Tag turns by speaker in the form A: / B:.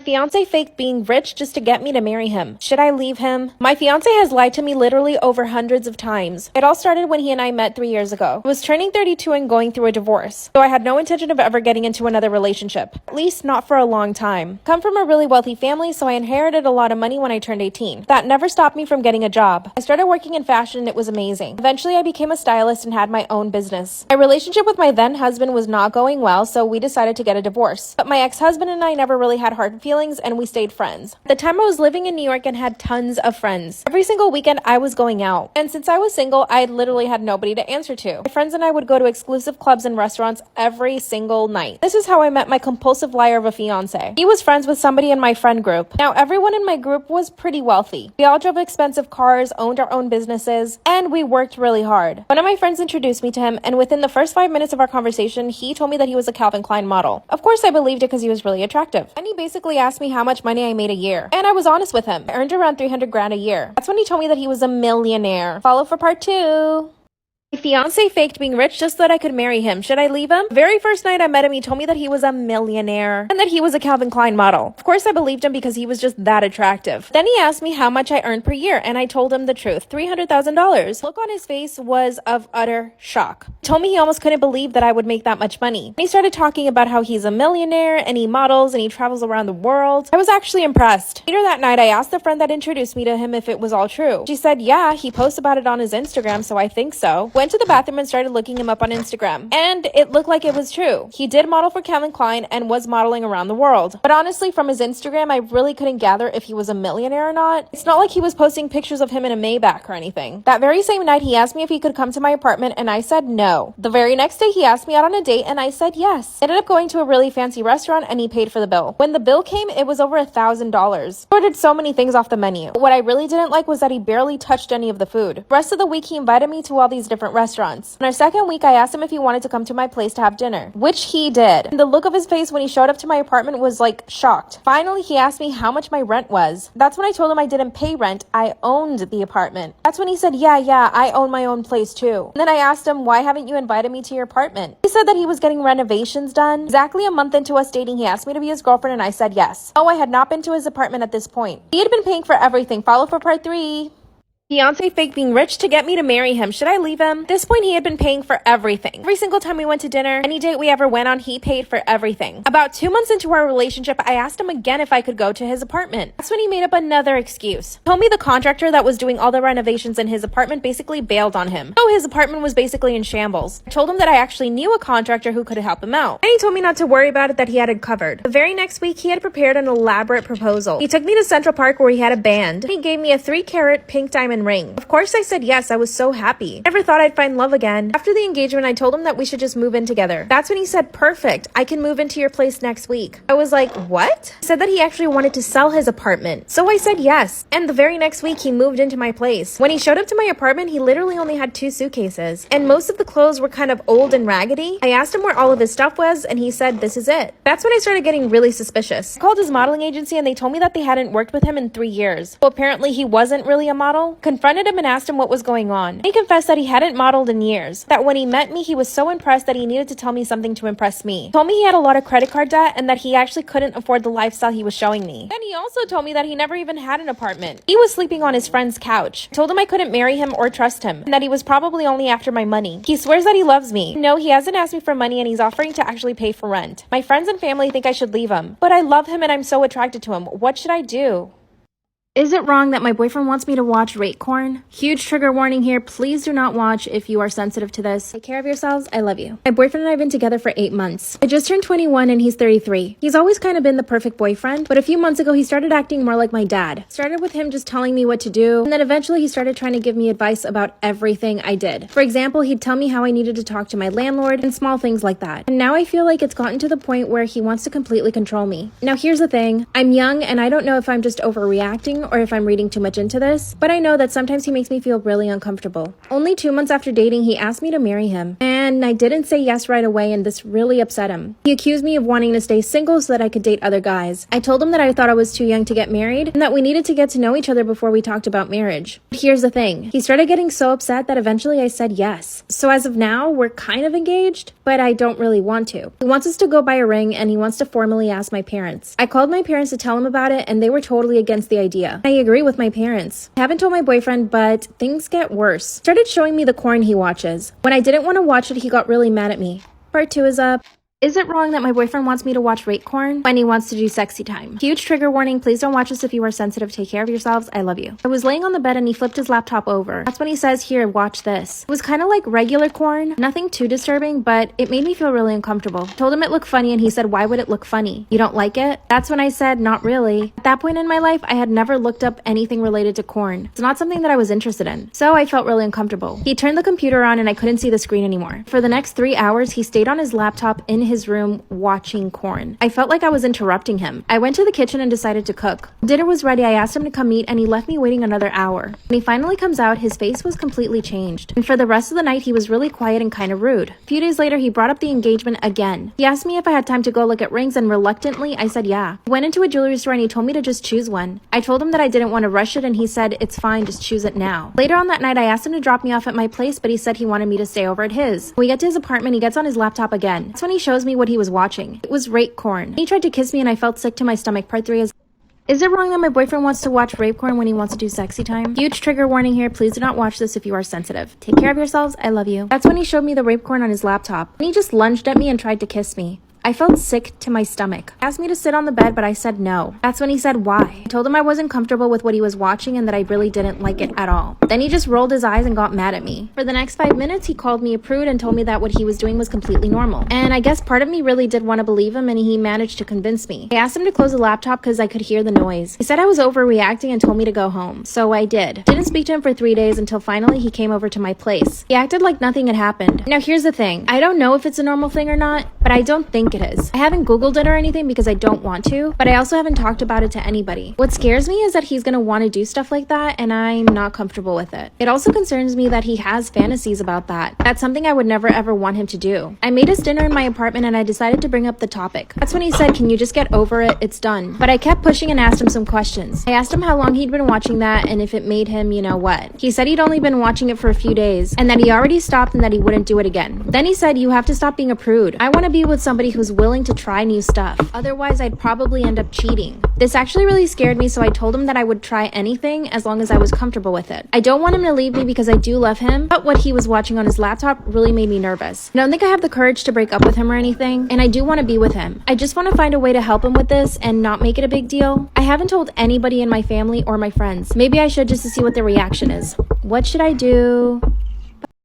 A: Fiancé faked being rich just to get me to marry him. Should I leave him? My fiancé has lied to me literally over hundreds of times. It all started when he and I met 3 years ago. I was turning 32 and going through a divorce, so I had no intention of ever getting into another relationship, at least not for a long time. Come from a really wealthy family, so I inherited a lot of money when I turned 18. That never stopped me from getting a job. I started working in fashion and it was amazing. Eventually I became a stylist and had my own business. My relationship with my then husband was not going well, so we decided to get a divorce. But my ex-husband and I never really had hard feelings and we stayed friends. At the time I was living in New York and had tons of friends. Every single weekend I was going out. And since I was single, I literally had nobody to answer to. My friends and I would go to exclusive clubs and restaurants every single night. This is how I met my compulsive liar of a fiance. He was friends with somebody in my friend group. Now everyone in my group was pretty wealthy. We all drove expensive cars, owned our own businesses, and we worked really hard. One of my friends introduced me to him, and within the first 5 minutes of our conversation, he told me that he was a Calvin Klein model. Of course I believed it because he was really attractive. And he basically asked me how much money I made a year. And I was honest with him. I earned around 300 grand a year. That's when he told me that he was a millionaire. Follow for part 2. My fiancé faked being rich just so that I could marry him. Should I leave him? The very first night I met him, he told me that he was a millionaire and that he was a Calvin Klein model. Of course I believed him because he was just that attractive. Then he asked me how much I earned per year and I told him the truth, $300,000. Look on his face was of utter shock. He told me he almost couldn't believe that I would make that much money. And he started talking about how he's a millionaire and he models and he travels around the world. I was actually impressed. Later that night I asked the friend that introduced me to him if it was all true. She said, yeah, he posts about it on his Instagram, so I think so. Went to the bathroom and started looking him up on Instagram. And it looked like it was true. He did model for Calvin Klein and was modeling around the world. But honestly, from his Instagram, I really couldn't gather if he was a millionaire or not. It's not like he was posting pictures of him in a Maybach or anything. That very same night, he asked me if he could come to my apartment and I said no. The very next day, he asked me out on a date and I said yes. Ended up going to a really fancy restaurant and he paid for the bill. When the bill came, it was over $1,000. Ordered so many things off the menu. What I really didn't like was that he barely touched any of the food. The rest of the week, he invited me to all these different restaurants. On our second week, I asked him if he wanted to come to my place to have dinner, which he did. And the look of his face when he showed up to my apartment was like shocked. Finally, he asked me how much my rent was. That's when I told him I didn't pay rent, I owned the apartment. That's when he said, yeah, I own my own place too. And then I asked him, why haven't you invited me to your apartment? He said that he was getting renovations done. Exactly a month into us dating, he asked me to be his girlfriend and I said yes. Oh, I had not been to his apartment at this point. He had been paying for everything. Follow for part 3. Fiancé faked being rich to get me to marry him. Should I leave him? At this point, he had been paying for everything. Every single time we went to dinner, any date we ever went on, he paid for everything. About 2 months into our relationship, I asked him again if I could go to his apartment. That's when he made up another excuse. He told me the contractor that was doing all the renovations in his apartment basically bailed on him. So his apartment was basically in shambles. I told him that I actually knew a contractor who could help him out. And he told me not to worry about it, that he had it covered. The very next week, he had prepared an elaborate proposal. He took me to Central Park where he had a band. He gave me a 3-carat pink diamond ring. Of course I said yes, I was so happy. Never thought I'd find love again. After the engagement, I told him that we should just move in together. That's when he said, perfect, I can move into your place next week. I was like, what? He said that he actually wanted to sell his apartment. So I said yes. And the very next week, he moved into my place. When he showed up to my apartment, he literally only had 2 suitcases. And most of the clothes were kind of old and raggedy. I asked him where all of his stuff was, and he said, this is it. That's when I started getting really suspicious. I called his modeling agency, and they told me that they hadn't worked with him in 3 years. So apparently he wasn't really a model. Confronted him and asked him what was going on. He confessed that he hadn't modeled in years. That when he met me, he was so impressed that he needed to tell me something to impress me. He told me he had a lot of credit card debt and that he actually couldn't afford the lifestyle he was showing me. Then he also told me that he never even had an apartment. He was sleeping on his friend's couch. I told him I couldn't marry him or trust him, and that he was probably only after my money. He swears that he loves me. No, he hasn't asked me for money and he's offering to actually pay for rent. My friends and family think I should leave him, but I love him and I'm so attracted to him. What should I do? Is it wrong that my boyfriend wants me to watch rape porn? Huge trigger warning here. Please do not watch if you are sensitive to this. Take care of yourselves. I love you. My boyfriend and I have been together for 8 months. I just turned 21 and he's 33. He's always kind of been the perfect boyfriend, but a few months ago he started acting more like my dad. Started with him just telling me what to do, and then eventually he started trying to give me advice about everything I did. For example, he'd tell me how I needed to talk to my landlord and small things like that. And now I feel like it's gotten to the point where he wants to completely control me. Now here's the thing. I'm young and I don't know if I'm just overreacting or if I'm reading too much into this, but I know that sometimes he makes me feel really uncomfortable. Only 2 months after dating, he asked me to marry him. And and I didn't say yes right away, and this really upset him. He accused me of wanting to stay single so that I could date other guys. I told him that I thought I was too young to get married and that we needed to get to know each other before we talked about marriage. But here's the thing. He started getting so upset that eventually I said yes. So as of now, we're kind of engaged, but I don't really want to. He wants us to go buy a ring and he wants to formally ask my parents. I called my parents to tell him about it and they were totally against the idea. I agree with my parents. I haven't told my boyfriend, but things get worse. Started showing me the porn he watches. When I didn't want to watch it, he got really mad at me. Part 2 is up. Is it wrong that my boyfriend wants me to watch rape porn when he wants to do sexy time? Huge trigger warning. Please don't watch this if you are sensitive. Take care of yourselves. I love you. I was laying on the bed and he flipped his laptop over. That's when he says, here, watch this. It was kind of like regular porn. Nothing too disturbing, but it made me feel really uncomfortable. I told him it looked funny and he said, why would it look funny? You don't like it? That's when I said, not really. At that point in my life, I had never looked up anything related to porn. It's not something that I was interested in. So I felt really uncomfortable. He turned the computer on and I couldn't see the screen anymore. For the next 3 hours, he stayed on his laptop in his room watching porn. I felt like I was interrupting him. I went to the kitchen and decided to cook. Dinner was ready. I asked him to come eat and he left me waiting another hour. When he finally comes out, his face was completely changed. And for the rest of the night, he was really quiet and kind of rude. A few days later, he brought up the engagement again. He asked me if I had time to go look at rings and reluctantly, I said yeah. He went into a jewelry store and he told me to just choose one. I told him that I didn't want to rush it and he said, it's fine, just choose it now. Later on that night, I asked him to drop me off at my place, but he said he wanted me to stay over at his. When we get to his apartment, he gets on his laptop again. That's when he shows me what he was watching. It was rape porn. He tried to kiss me and I felt sick to my stomach. Part 3 is it wrong that my boyfriend wants to watch rape porn when he wants to do sexy time? Huge trigger warning here. Please do not watch this if you are sensitive. Take care of yourselves. I love you. That's when he showed me the rape porn on his laptop. And he just lunged at me and tried to kiss me. I felt sick to my stomach. He asked me to sit on the bed, but I said no. That's when he said why. I told him I wasn't comfortable with what he was watching and that I really didn't like it at all. Then he just rolled his eyes and got mad at me. For the next 5 minutes, he called me a prude and told me that what he was doing was completely normal. And I guess part of me really did want to believe him and he managed to convince me. I asked him to close the laptop because I could hear the noise. He said I was overreacting and told me to go home. So I did. Didn't speak to him for 3 days until finally he came over to my place. He acted like nothing had happened. Now here's the thing. I don't know if it's a normal thing or not, but I don't think it is. I haven't Googled it or anything because I don't want to, but I also haven't talked about it to anybody. What scares me is that he's gonna want to do stuff like that and I'm not comfortable with it. It also concerns me that he has fantasies about that. That's something I would never ever want him to do. I made us dinner in my apartment and I decided to bring up the topic. That's when he said, can you just get over it? It's done. But I kept pushing and asked him some questions. I asked him how long he'd been watching that and if it made him, you know what. He said he'd only been watching it for a few days and that he already stopped and that he wouldn't do it again. Then he said, you have to stop being a prude. I want to be with somebody who's willing to try new stuff. Otherwise, I'd probably end up cheating. This actually really scared me, so I told him that I would try anything as long as I was comfortable with it. I don't want him to leave me because I do love him, but what he was watching on his laptop really made me nervous. I don't think I have the courage to break up with him or anything, and I do want to be with him. I just want to find a way to help him with this and not make it a big deal. I haven't told anybody in my family or my friends. Maybe I should just to see what their reaction is. What should I do?